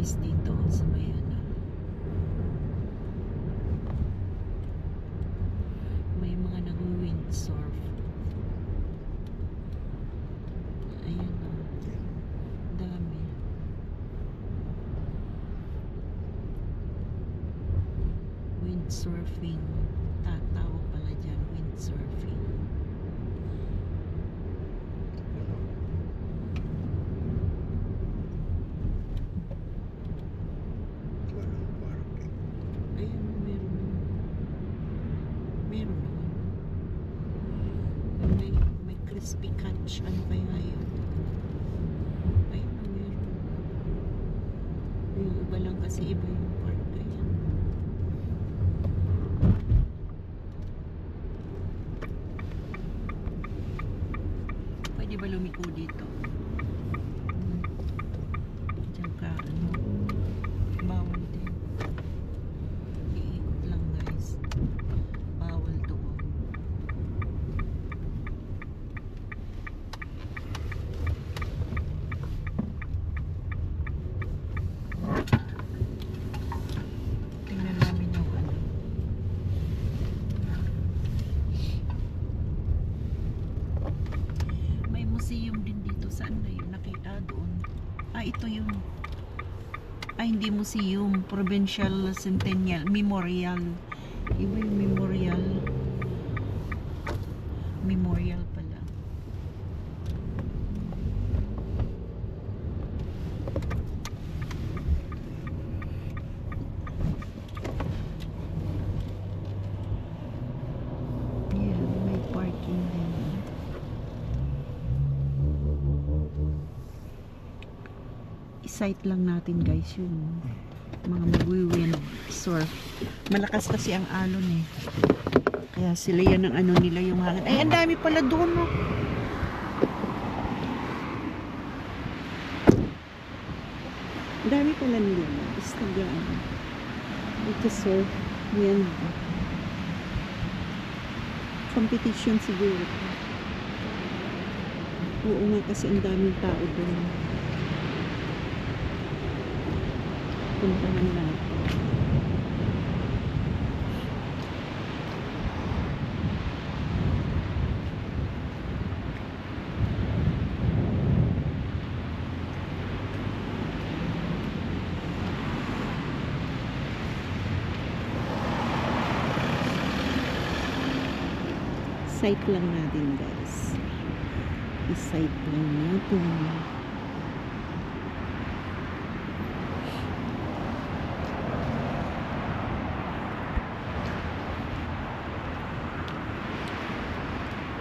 guys dito sa may may mga nag-windsurf. Ayan o, dami. Windsurfing, tawag pala dyan, windsurfing. May crispy catch. Ano kaya yun? Ayun na meron. Yung iba lang kasi iba yung park. Ayan. Pwede ba lumiko dito? Diyan ka ano? Bawal din. Iikot lang guys. Bawal doon. Tingnan namin yung ano. May museum din dito. Saan na yun? Nakita doon. Ah, ito yun. Ay, hindi museum. Provincial Centennial. Memorial. Iba yung memorial. Memorial pala. Yeah, may parking din. I-sight lang natin guys yung mga mag-wind surf. Malakas kasi ang alon eh. Kaya sila yan ang ano nila yung hangin. Ay, ang dami pala doon no. Ang dami pala nila. Instagram. Ito surf. Yan. Competition siguro. Oo nga kasi ang daming tao doon. Puntahan natin. Sight lang natin guys. I-sight lang natin.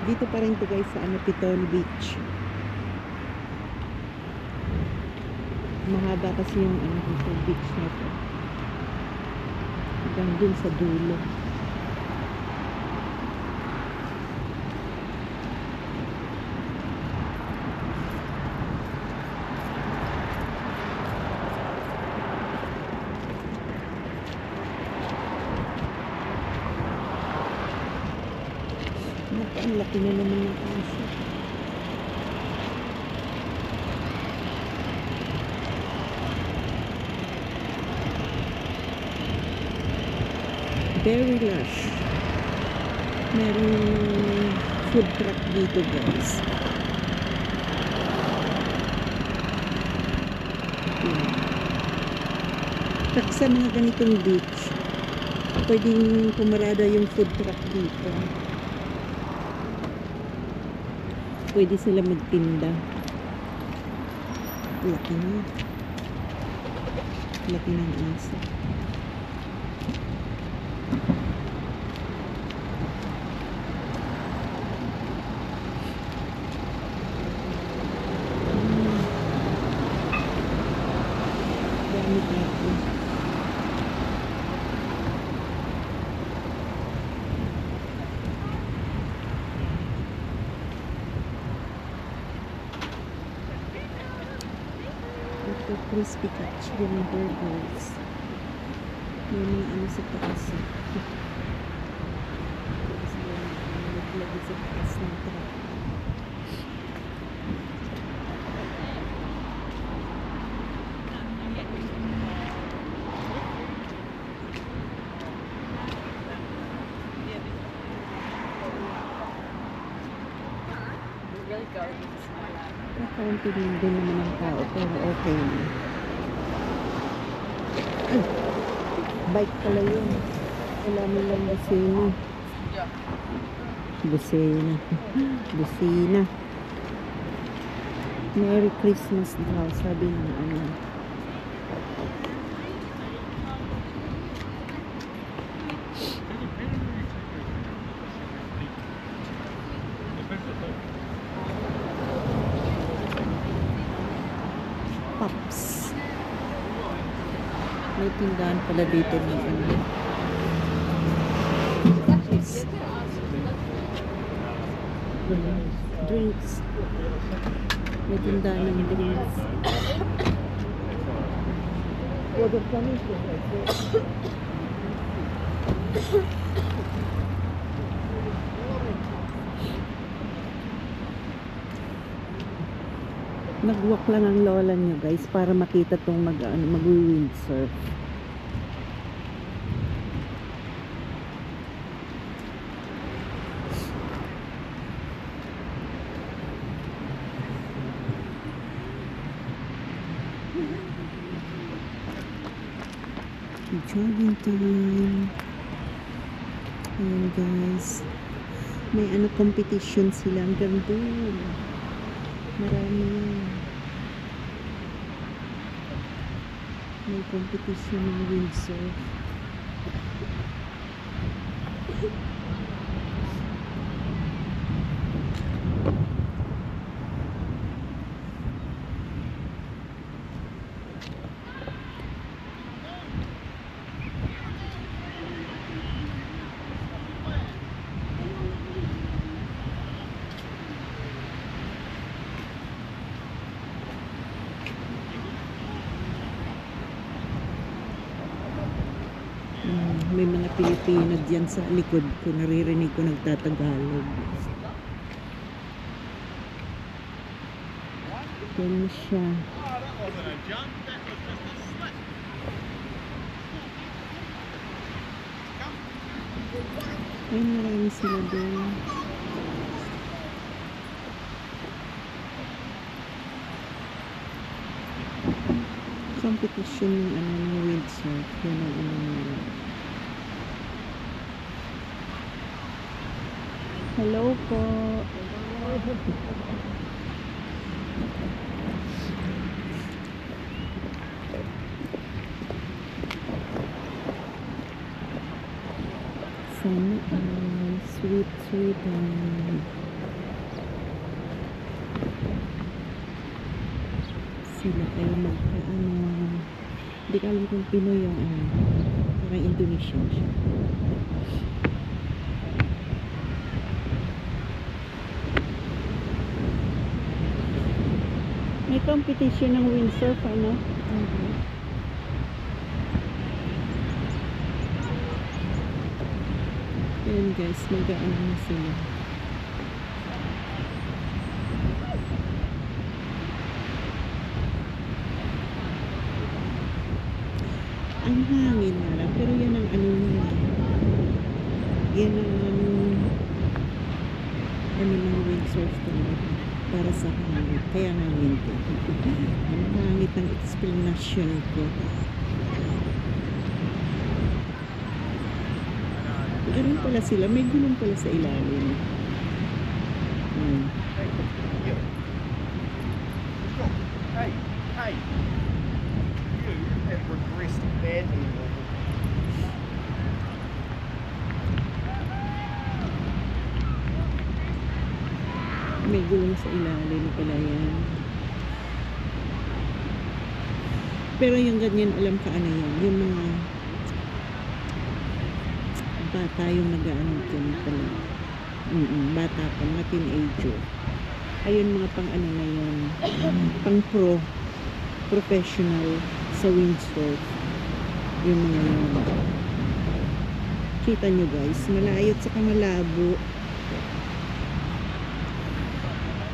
Dito pa rin to guys sa Piton Beach. Mahaba kasi yung dito beach na to. Hanggang dun sa dulo. Ang laki na naman ng aso. Very lush. Merong food truck dito guys. Truck sa mga ganitong beach. Pwedeng pumarada yung food truck dito. Pwede sila magtinda. Laki na. Laki ng aso. Dami tayo. Ito crispy catch din ng burgers. May mga ano sa taas. Naglagay sa taas ng truck. Kaunti din naman ang tao, pero okay na. Ay, bike pala yun. Wala nilang busina. Busina. Busina. Merry Christmas daw, sabi ng ano. Pops. May tindahan pala dito ng ano. Drinks. May tindahan ng drinks. Nagwalk lang ang lola niyo guys para makita tong mag-windsurf. Jogging time. Ayan guys. May ano competition sila. Ang ganda. Marami yan. May competition ng windsurf. May mga Pilipino dyan sa likod ko, naririnig ko nagtatagalog. Yan siya. Ay, marami sila doon. Competition ng ano ng windsurf. Yan ang ano nila. Hello po. Sana sweet sila kayo magkaano. Hindi ka alam kung Pinoy yung ano. Parang Indonesian siya. May competition ng windsurf, ano? Ayan guys, mag-ano na sila. Ang hangin na lang, pero yan ang ano nila. Yan ang ano ng windsurf talaga. Para sa hangin. Kaya hangin ko. Ang hangit ng explanation ko. Ganun pala sila. May gulong pala sa ilalim. Hey. You have regressed badly. May gulong sa ilalim pala yan. Pero yung ganyan, alam ka ano yan, yung mga bata yung nag-ano dyan pala. Bata pa, mga teenager. Ayun, mga pang ano na yun, pang professional sa windsurf. Yung mga yun. Kita nyo guys, malayot sa malabo.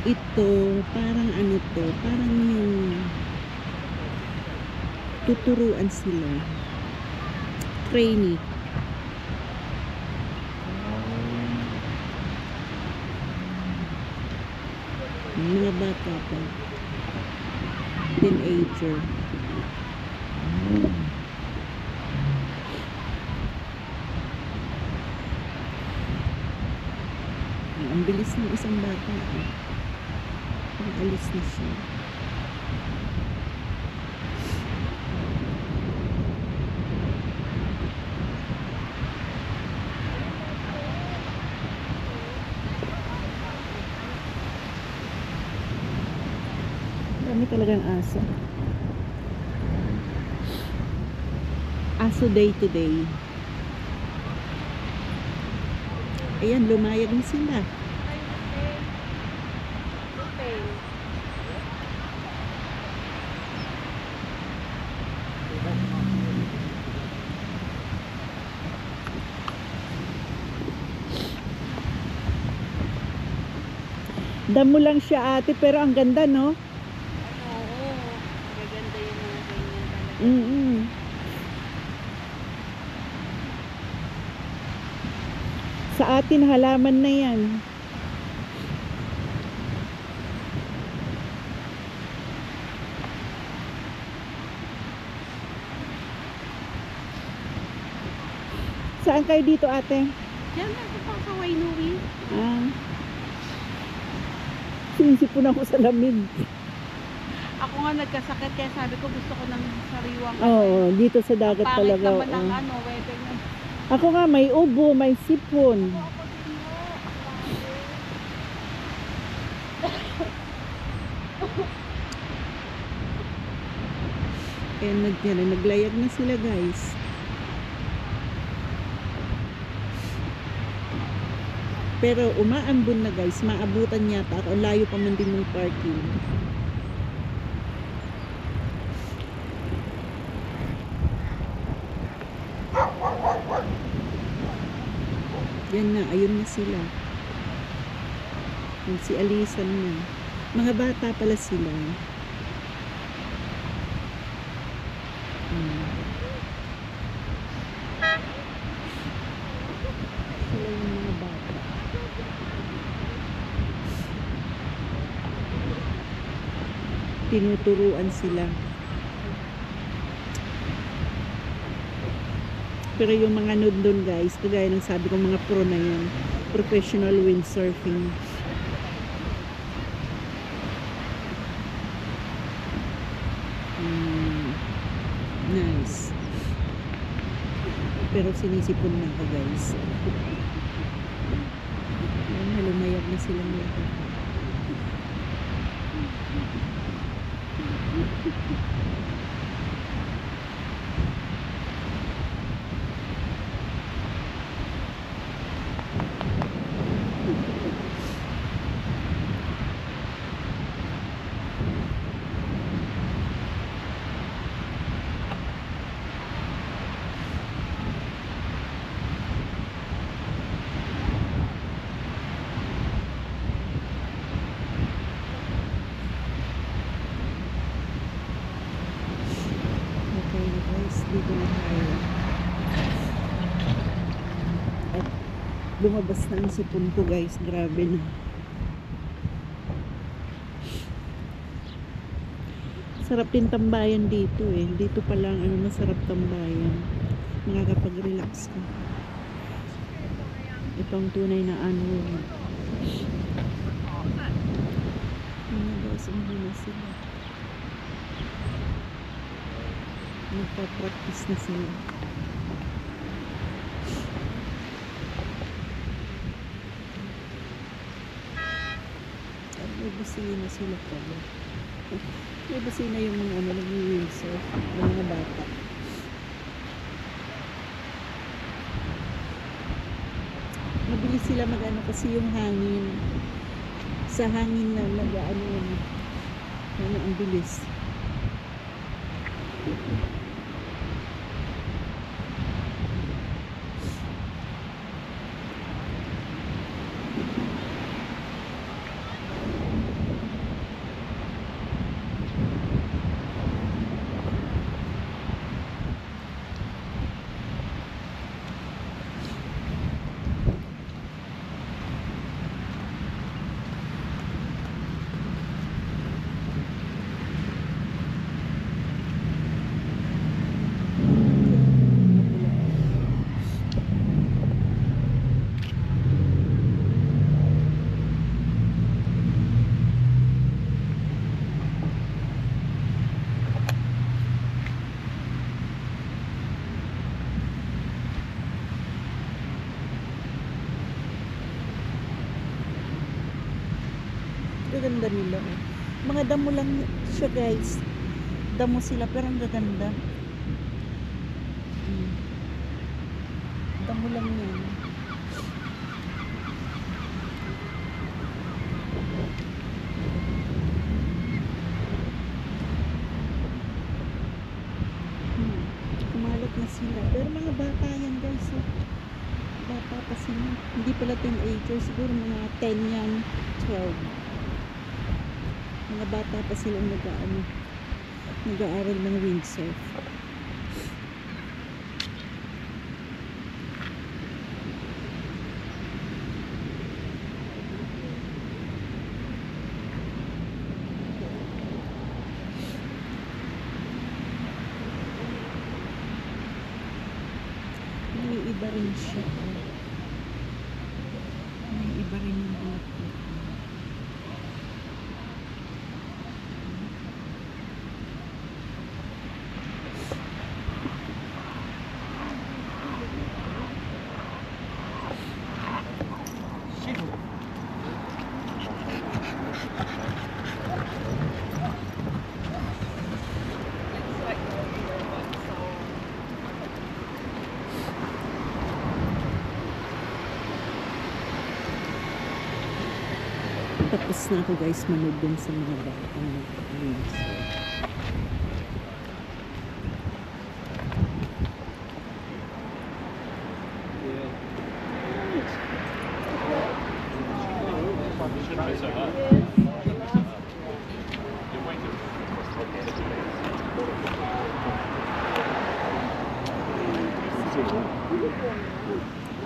Ito, parang ano to, parang yung tuturuan sila. Trainee. Mga bata pa. Teenager. Ang bilis ng isang bata. Ang alis na siya. Dami talagang aso. Aso day to day. Ayan, lumayag na sila. Damo lang siya ate, pero ang ganda, no? Oo, maganda yung mga ganyan talaga. Sa atin, halaman na yan. Saan kayo dito, ate? Diyan ako pa sa Wainui. Sinisipon ako sa lamig. Ako nga nagkasakit kaya sabi ko gusto ko ng sariwang Oo, dito sa dagat pangit talaga. naman ng Oo. weather na. Ako nga, may ubo, may sipon. Kaya naglayag na sila, guys. Pero umaambon na, guys. Maabutan yata ako. Layo pa man din ng parking. Yan na, ayun na sila. Yung si Alisan na. Mga bata pala sila. Sila yung mga bata. Tinuturuan sila. Pero yung mga nandun, guys, kagaya ng sabi kong mga pro na yan, professional windsurfing. Nice. Pero sinisipon na ako, guys. Ayan, lumayag na silang lahat. Okay, guys, dito na tayo. At lumabas na ang sipon ko, guys. Grabe na. Sarap din tambayan dito eh. Dito pa lang masarap tambayan. Makakapag-relax ka. Ito ang tunay na ano. Guys, na sila. Magpa-practice na sila. May busina sila pala. May busina yung mga nag-windsurf, yung mga bata. Mabilis sila mag-ano kasi yung hangin. Sa hangin na mag-ano yun. Ang bilis. ganda nila. Oh. Mga damo lang siya guys. Damo sila pero ang gaganda. Damo lang yan. Kumalat na sila. Pero mga bata yan guys. Oh. Bata pa sila. Hindi pala teenagers. Siguro mga 10 yan. 12. Mga bata pa silang nag-aaral ng windsurf. May iba rin siya. May iba rin yung bulaklak. Tapos na ako guys manood dun sa mga batang nag-windsurf.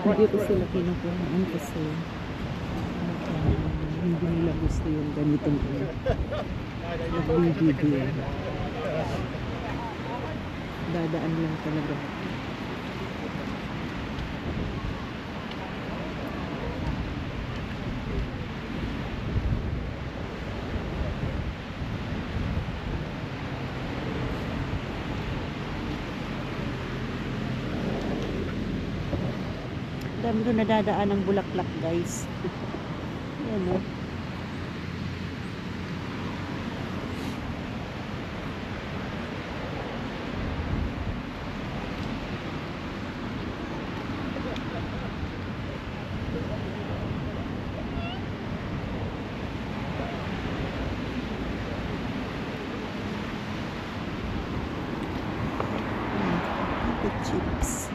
Hindi ko sila kinukuhaan kasi hindi nila gusto yung ganitong nagbibigay. Dadaan lang talaga. Dami ko nadadaan ng bulaklak guys. Yan o. Chips.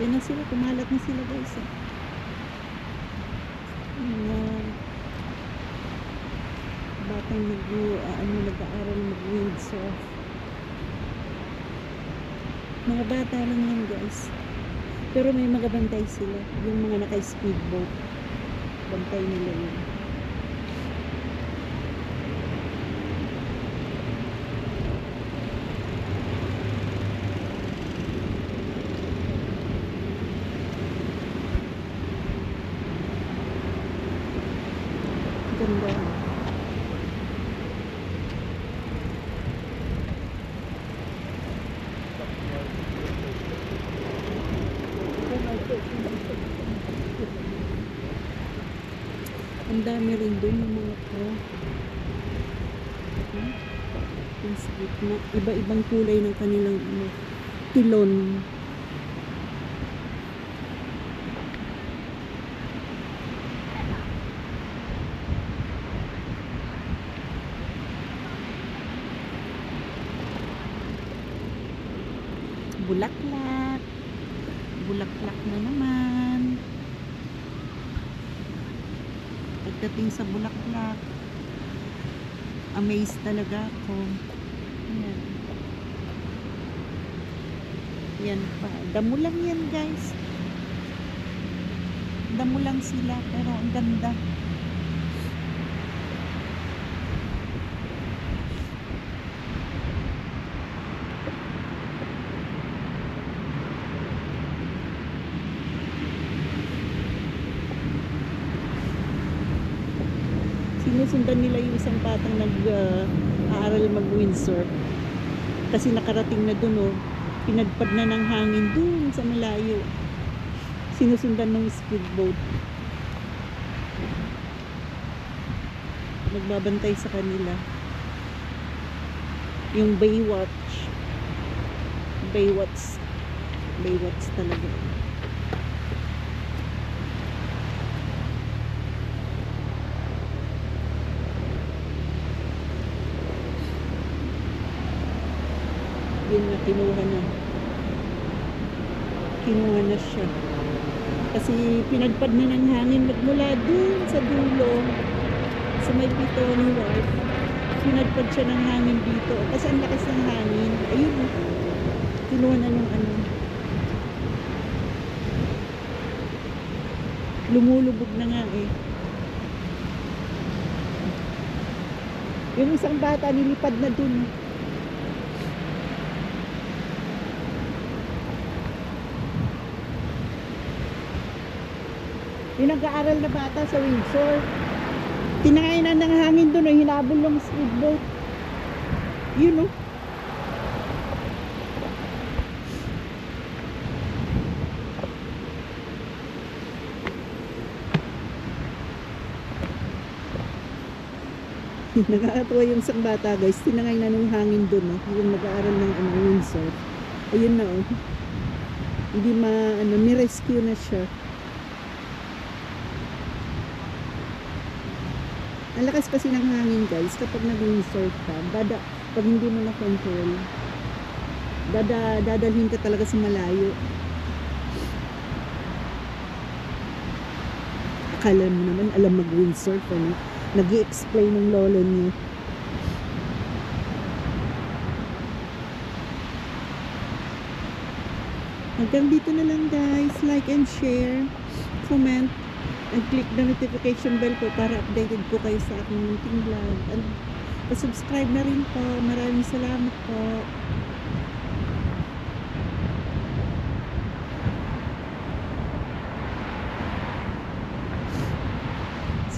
Yan na sila, kumalat na sila guys. Batang nag-aaral mag-windsurf. Mga bata lang yan guys. Pero may mga bantay sila. Yung mga naka-speedboat. Bantay nila yun. Ganda. Ang dami rin doon yung mga yung sa gitna. Iba-ibang kulay ng kanilang tilon. Bulaklak. Bulaklak na naman. Pagdating sa bulaklak, amazed talaga ako. Ayan. Yan pa. Damo lang yan guys. Damo lang sila pero ang ganda. sinusundan nila yung isang batang nag-aaral mag-windsurf. Kasi nakarating na dun, oh. Pinadpad na ng hangin dun sa malayo. Sinusundan ng speedboat. Nagbabantay sa kanila. Yung Baywatch. Baywatch talaga. Yun na, kinuha na siya kasi pinagpad na ng hangin magmula dun sa dulo sa may Pitoni Wharf. Pinagpad siya ng hangin dito kasi ang lakas ng hangin. Ayun, kinuha na ng ano, lumulubog na nga eh. Yung isang bata nilipad na dun. Yung nag-aaral na bata sa Windsor, tinangay na ng hangin doon, hinabol ng speedboat. Yun, oh. Nakakatuwa yung isang bata, guys. Tinangay na ng hangin doon, oh. Yung nag-aaral ng Windsor. Ayun na, oh. Hindi ni-rescue na siya. Ang lakas kasi ng hangin, guys, kapag nag-windsurf ka, pag hindi mo na control, dadalhin ka talaga sa malayo. Akala mo naman alam mag-windsurf, ano? Nag-i-explain ng lolo niya. Hanggang dito na lang, guys. Like and share, comment, and click the notification bell po para updated po kayo sa aking munting vlog. And subscribe na rin po. Maraming salamat po.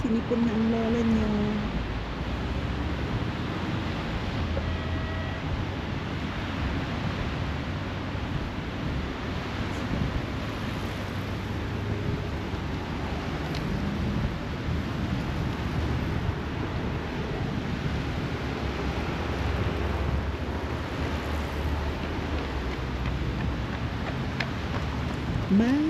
Sinipon na ang lola niya. Bye!